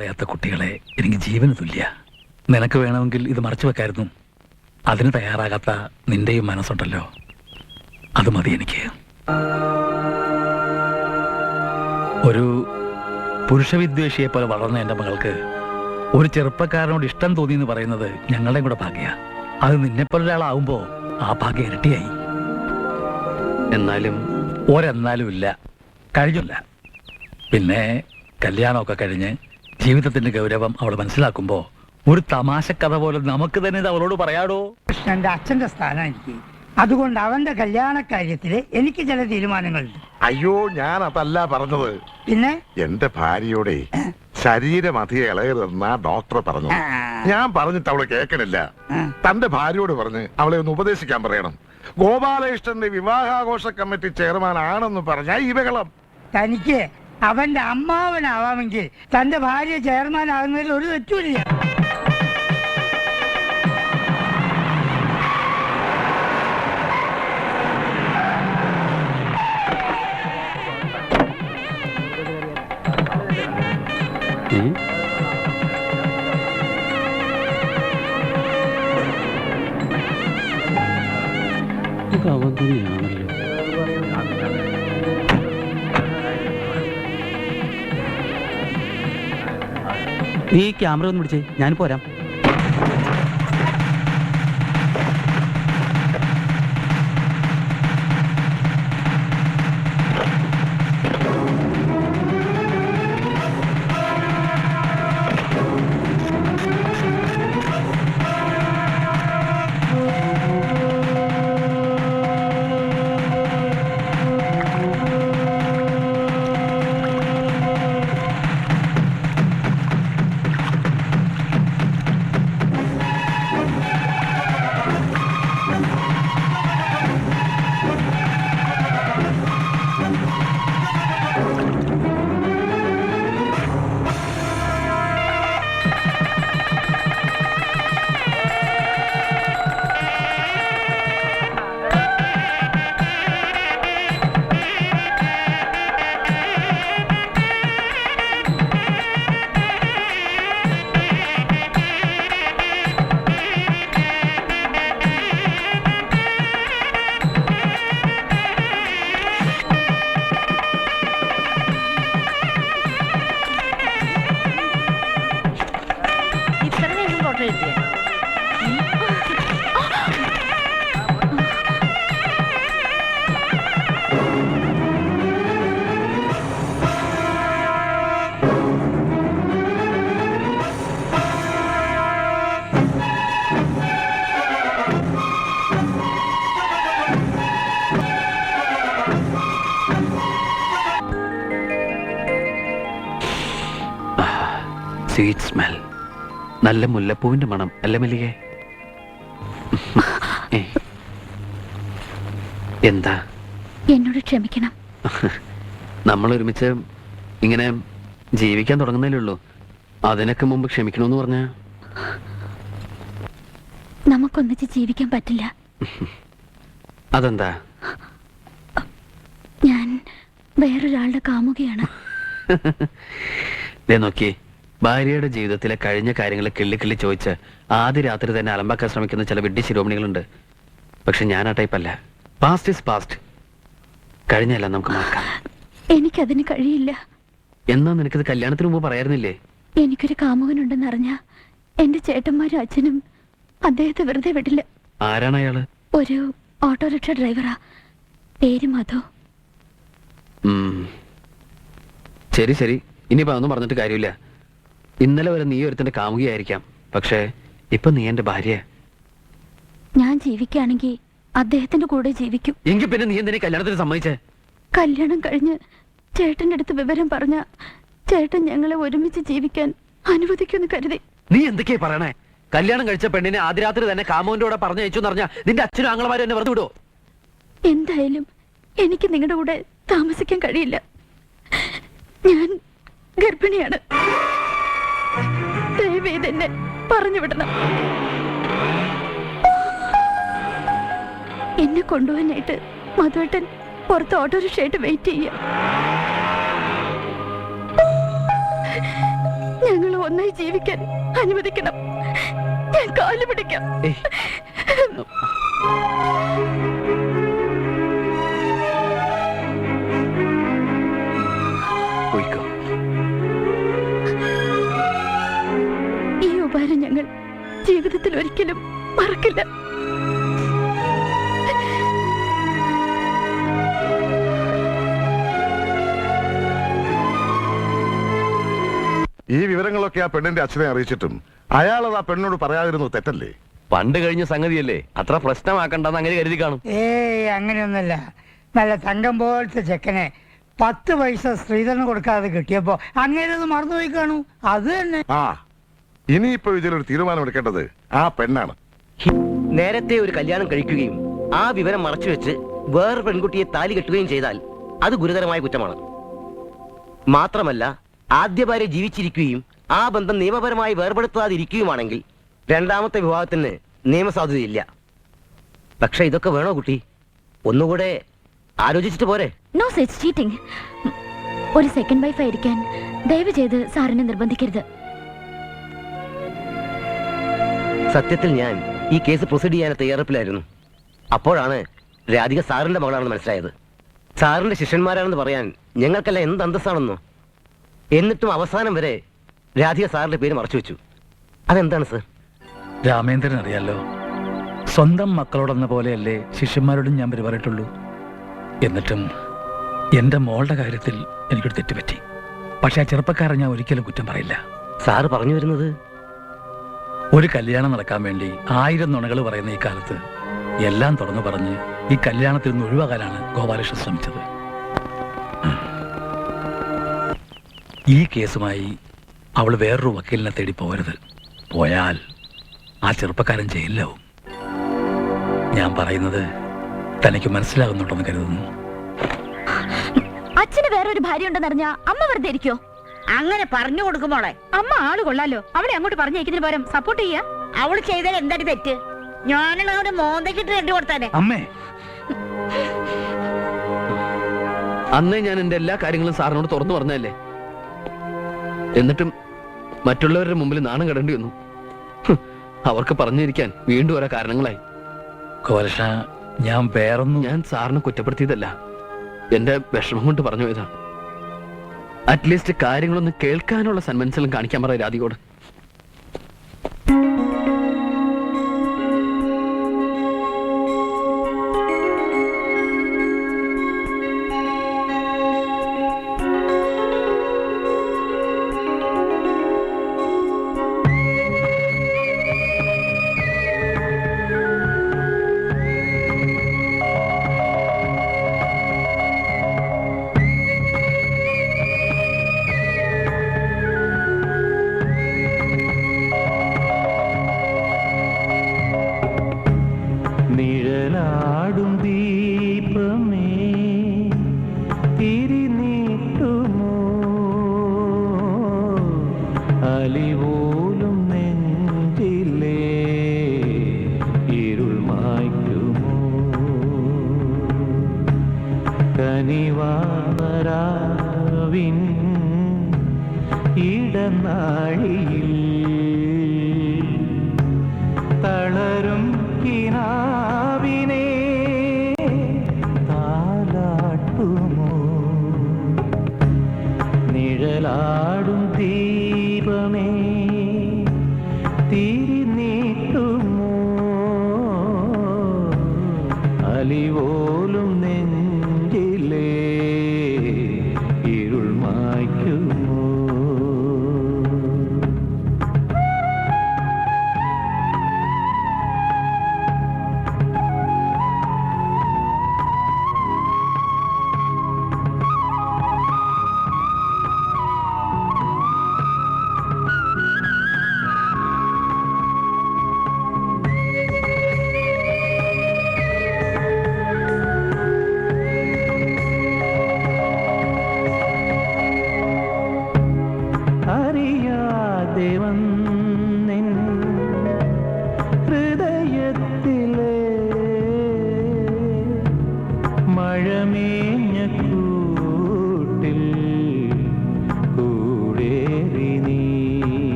അറിയാത്ത കുട്ടികളെ എനിക്ക് ജീവന് തുല്യ. നിനക്ക് വേണമെങ്കിൽ ഇത് മറച്ചു വെക്കായിരുന്നു. അതിന് തയ്യാറാകാത്ത നിന്റെയും മനസ്സുണ്ടല്ലോ, അത് മതി എനിക്ക്. ഒരു പുരുഷവിദ്വേഷിയെ പോലെ വളർന്ന എൻ്റെ മകൾക്ക് ഒരു ചെറുപ്പക്കാരനോട് ഇഷ്ടം തോന്നി എന്ന് പറയുന്നത് ഞങ്ങളുടെയും കൂടെ ഭാഗ്യ. അത് നിന്നെപ്പോലെ ഒരാളാവുമ്പോ ആ ഭാഗ്യം ഇരട്ടിയായി. എന്നാലും ഒരെന്നാലും ഇല്ല, കഴിഞ്ഞില്ല. പിന്നെ കല്യാണമൊക്കെ കഴിഞ്ഞ് ജീവിതത്തിന്റെ ഗൗരവം അവൾ മനസ്സിലാക്കുമ്പോ ഒരു തമാശ കഥ പോലെ നമുക്ക് തന്നെ ഇത് അവളോട് പറയാടോ. കൃഷ്ണന്റെ അച്ഛന്റെ സ്ഥാനം എനിക്ക്, അതുകൊണ്ട് അവന്റെ കല്യാണ കാര്യത്തില് എനിക്ക് ചില തീരുമാനങ്ങളുണ്ട്. അയ്യോ, ഞാൻ അതല്ല പറഞ്ഞത്. പിന്നെ എന്റെ ഭാര്യയോടെ ശരീരം അധികം ഇളയതെന്നാ ഡോക്ടർ പറഞ്ഞു. ഞാൻ പറഞ്ഞിട്ട് അവള് കേൾക്കണില്ല. തന്റെ ഭാര്യയോട് പറഞ്ഞ് അവളെ ഒന്ന് ഉപദേശിക്കാൻ പറയണം. ഗോപാലകൃഷ്ണന്റെ വിവാഹാഘോഷ കമ്മിറ്റി ചെയർമാൻ ആണെന്ന് പറഞ്ഞാൽ ഈ ബഹളം. തനിക്ക് അവന്റെ അമ്മാവനാവാമെങ്കിൽ തന്റെ ഭാര്യ ചെയർമാൻ ആകുന്നതിൽ ഒരു തെറ്റുമില്ല. അവൻ തന്നെയാണല്ലോ. നീ ക്യാമറ ഒന്ന് പിടിച്ചേ, ഞാൻ പോരാം. സ്വീറ്റ് സ്മെൽ, നല്ല മുല്ലപ്പൂവിന്റെ മണം അല്ലേ മല്ലികേ? എന്താ? എന്നോട് ക്ഷമിക്കണം. നമ്മൾ ഒരുമിച്ച് ഇങ്ങനെ ജീവിക്കാൻ തുടങ്ങുന്നല്ലേ ഉള്ളൂ. അതിനൊക്കെ മുമ്പ് ക്ഷമിക്കണമെന്ന് പറഞ്ഞ നമുക്കൊന്നിച്ച് ജീവിക്കാൻ പറ്റില്ല. അതെന്താ? ഞാൻ വേറൊരാളുടെ കാമുകയാണ്. നോക്കി, ഭാര്യയുടെ ജീവിതത്തിലെ കഴിഞ്ഞ കാര്യങ്ങൾ കിള്ളി ചോദിച്ച് ആദ്യ രാത്രി തന്നെ അലമ്പാക്കാൻ ശ്രമിക്കുന്ന ചില വിഡ്ഢി ശിരോമണികളുണ്ട്. പക്ഷെ ഞാൻ ആ ടൈപ്പല്ല. Past is past. കഴിഞ്ഞല്ല നമുക്ക് മറക്കാം. എനിക്കതിന് കഴിയില്ല. എന്നാ നിനക്കിത് കല്യാണത്തിന് മുമ്പ് പറയാറുന്നില്ലേ? എനിക്കൊരു കാമുകനുണ്ടെന്ന് അറിഞ്ഞ എന്റെ ചേട്ടന്മാരും അച്ഛനും അദ്ദേഹത്തെ വെറുതെ വിടില്ല. ആരാണ് അയാള്? ഒരു ഓട്ടോറിക്ഷ ഡ്രൈവറാ, പേര് മധു. ശരി ശരി, ഇനിയിപ്പോ അതൊന്നും പറഞ്ഞിട്ട് കാര്യമില്ല. ഇന്നലെ വരെ നീ ഒരുത്തന്റെ കാമുകിയായിരിക്കാം, പക്ഷേ ഇപ്പൊ നീ എന്റെ ഭാര്യ. ഞാൻ ജീവിക്കുകയാണെങ്കിൽ അദ്ദേഹത്തിന്റെ കൂടെ ജീവിക്കും. എങ്കിൽ പിന്നെ നീ എന്തിനാ കല്യാണത്തിന് സമ്മതിച്ചേ? കല്യാണം കഴിഞ്ഞ് ചേട്ടന്റെ അടുത്ത് വിവരം പറഞ്ഞ ചേട്ടൻ ഞങ്ങളെ ഒരുമിച്ച് ജീവിക്കാൻ അനുവദിക്കുമെന്ന് കരുതി. നീ എന്തൊക്കെയാ പറയണേ? കല്യാണം കഴിച്ച പെണ്ണിനെ ആദ്യ രാത്രി തന്നെ കാമുവിന്റെ കൂടെ പറഞ്ഞയച്ചു എന്ന് പറഞ്ഞാ നിന്റെ അച്ഛനും ആങ്ങളമാരും എന്നെ വെറുതെ വിടുവോ? എന്തായാലും എനിക്ക് നിങ്ങളുടെ കൂടെ താമസിക്കാൻ കഴിയില്ല. ഞാൻ ഗർഭിണിയാണ്. ദയവേത് എന്നെ പറഞ്ഞു വിടണം. എന്നെ കൊണ്ടുപോകാനായിട്ട് മധുവേട്ടൻ പുറത്ത് ഓട്ടോറിക്ഷയായിട്ട് വെയിറ്റ് ചെയ്യാം. ഞങ്ങൾ ഒന്നായി ജീവിക്കാൻ അനുവദിക്കണം. ഞാൻ കാല് പിടിക്കാം. ഏയ്, പോയിക്കോ. ഈ ഉപകാരം ഞങ്ങൾ ജീവിതത്തിൽ ഒരിക്കലും മറക്കില്ല. ഈ വിവരങ്ങളൊക്കെ ആ പെണ്ണിന്റെ അച്ഛനെ അറിയിച്ചിട്ടും അയാളത് ആ പെണ്ണിനോട് പറയാതിരുന്നു തെറ്റല്ലേ? പണ്ട് കഴിഞ്ഞ സംഗതിയല്ലേ, അത്ര പ്രശ്നമാക്കണ്ടെന്ന് അങ്ങനെ കരുതി കാണും. ഏയ് അങ്ങനെയൊന്നുമല്ല. നല്ല തങ്കം പോലത്തെ ചെക്കനെ 10 പൈസ സ്ത്രീധനം കൊടുക്കാതെ കിട്ടിയപ്പോ അങ്ങനെ മറന്നുപോയി കാണൂ. അത് തന്നെ. ആ ഇനിയിപ്പോ ഇതിലൊരു തീരുമാനമെടുക്കേണ്ടത് ആ പെണ്ണാണ്. നേരത്തെ ഒരു കല്യാണം കഴിക്കുകയും ആ വിവരം മറച്ചുവെച്ച് വേറെ പെൺകുട്ടിയെ താലി കെട്ടുകയും ചെയ്താൽ അത് ഗുരുതരമായ കുറ്റമാണ്. മാത്രമല്ല, ആദ്യ ഭാര്യ ജീവിച്ചിരിക്കുകയും ആ ബന്ധം നിയമപരമായി വേർപെടുത്താതിരിക്കുകയുമാണെങ്കിൽ രണ്ടാമത്തെ വിവാഹത്തിന് നിയമസാധുതയില്ല. പക്ഷെ ഇതൊക്കെ വേണോ കുട്ടി? ഒന്നുകൂടെ ആലോചിച്ചിട്ട് പോരെ? No such cheating. ഒരു സെക്കൻഡ് വൈഫ് ആയിരിക്കാൻ ദയവ് ചെയ്ത് സാറിനെ നിർബന്ധിക്കരുത്. സത്യത്തിൽ ഞാൻ ഈ കേസ് പ്രൊസീഡ് ചെയ്യാൻ തയ്യാറെടുപ്പിലായിരുന്നു. അപ്പോഴാണ് രാധിക സാറിന്റെ മകളാണെന്ന് മനസ്സിലായത്. സാറിന്റെ ശിഷ്യന്മാരാണെന്ന് പറയാൻ ഞങ്ങൾക്കെല്ലാം എന്ത് അന്തസ്സാണെന്നോ. എന്നിട്ടും അവസാനം വരെ രാധിക സാറിന്റെ പേര് മറച്ചു വെച്ചു. അതെന്താണ് സർ? രാമേന്ദ്രൻ അറിയാലോ, സ്വന്തം മക്കളോടെന്ന പോലെയല്ലേ ശിഷ്യന്മാരോടും ഞാൻ പെരുമാറിയിട്ടുള്ളൂ. എന്നിട്ടും എന്റെ മോളുടെ കാര്യത്തിൽ എനിക്കൊരു തെറ്റുപറ്റി. പക്ഷെ ആ ചെറുപ്പക്കാരൻ ഞാൻ ഒരിക്കലും കുറ്റം പറയില്ല. സാറ് പറഞ്ഞു വരുന്നത്? ഒരു കല്യാണം നടക്കാൻ വേണ്ടി 1000 നുണകൾ പറയുന്ന ഈ കാലത്ത് എല്ലാം തുറന്നു പറഞ്ഞ് ഈ കല്യാണത്തിൽ നിന്ന് ഒഴിവാക്കാനാണ് ഗോപാലകൃഷ്ണൻ ശ്രമിച്ചത്. ഈ കേസുമായി അവൾ വേറൊരു വക്കീലിനെ തേടി പോകരുത്. പോയാൽ ആ ചെറുപ്പക്കാരൻ ജയിലിലാവും. ഞാൻ പറയുന്നത് തനിക്ക് മനസ്സിലാകുന്നുണ്ടെന്ന് കരുതുന്നു. അച്ഛന് വേറൊരു ഭാര്യ ഉണ്ടെന്നറിഞ്ഞാ അമ്മ വെറുതെ ഇരിക്കോ? അങ്ങനെ പറഞ്ഞു കൊടുക്കുമോളെ. അമ്മ ആള് കൊള്ളാലോ. അവളെ അങ്ങോട്ട് പറഞ്ഞേക്കുന്നതിന് പകരം സപ്പോർട്ട് ചെയ്യാ. അവള് ചെയ്താൽ എന്താണ് തെറ്റ്? ഞാനുള്ള അവന് മോന്തക്കിട്ട് കെട്ടി കൊടുത്താനെ. അമ്മേ, അന്നേ ഞാൻ എന്റെ എല്ലാ കാര്യങ്ങളും സാറിനോട് തുറന്നു പറഞ്ഞതല്ലേ. എന്നിട്ടും മറ്റുള്ളവരുടെ മുമ്പിൽ നാണം കെടേണ്ടി വന്നു. അവർക്ക് പറഞ്ഞിരിക്കാൻ വീണ്ടും ഓരോ കാരണങ്ങളായി. ഗോപാലകൃഷ്ണ, ഞാൻ വേറൊന്നും. ഞാൻ സാറിനെ കുറ്റപ്പെടുത്തിയതല്ല, എന്റെ വിഷമം കൊണ്ട് പറഞ്ഞു പോയതാ. അറ്റ്ലീസ്റ്റ് കാര്യങ്ങളൊന്ന് കേൾക്കാനുള്ള സന്മനസ്സെല്ലാം കാണിക്കാൻ പറയാം രാധികയോട്. നിഴലാടും ദീപമേ തിരിനീട്ടുമോ, അലിപോലും നെഞ്ചിലേ ഇരുൾ മായ്ക്കുമോ, കനിവാരാവിൻ ഇടനാഴിയിൽ